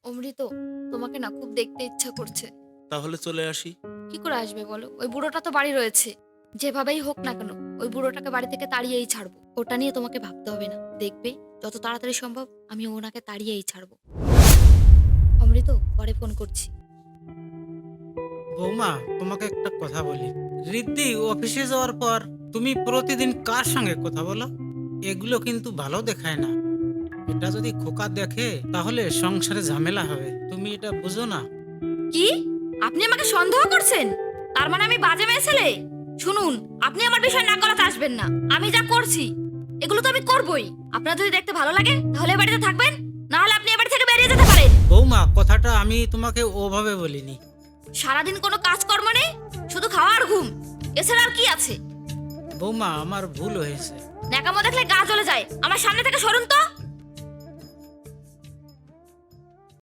অমৃত, তোমাকে না খুব দেখতে ইচ্ছা করছে। তাহলে চলে আসি। কি করে আসবে বলো? ওই বুড়োটা তো বাড়ি রয়েছে। যেভাবেই হোক না কেন ওই বুড়োটাকে বাড়ি থেকে তাড়িয়েই ছাড়বো। ওটা নিয়ে তোমাকে ভাবতে হবে না, দেখবে যত তাড়াতাড়ি সম্ভব আমি ওনাকে তাড়িয়েই ছাড়বো। অমৃত, পরে ফোন করছি। বৌমা, তোমাকে একটা কথা বলি। রিদ্ধি অফিসে যাওয়ার পর তুমি প্রতিদিন কার সঙ্গে কথা বলো? এগুলো কিন্তু ভালো দেখায় না। এটা যদি খোকা দেখে তাহলে সংসারে ঝামেলা হবে, তুমি এটা বুঝো না? কি? আপনি আমাকে সন্দেহ করছেন? তার মানে আমি বাজে মেয়ে ছেলে? শুনুন, আপনি আমার বিষয় নাক গলাতে আসবেন না। আমি যা করছি এগুলো তো আমি করবই। আপনার যদি দেখতে ভালো লাগে তাহলে এ বাড়িতে থাকবেন, না হলে আপনি এ বাড়ি থেকে বেরিয়ে যেতে পারেন। বৌমা, কথাটা আমি তোমাকে ওভাবে বলিনি। সারাদিন কোনো কাজকর্ম নেই, শুধু খাওয়া আর ঘুম, এছাড়া আর কি আছে? বৌমা, আমার ভুল হয়েছে। ন্যাকামো দেখলে গা জ্বলে যায়। আমার সামনে থেকে সরুন তো।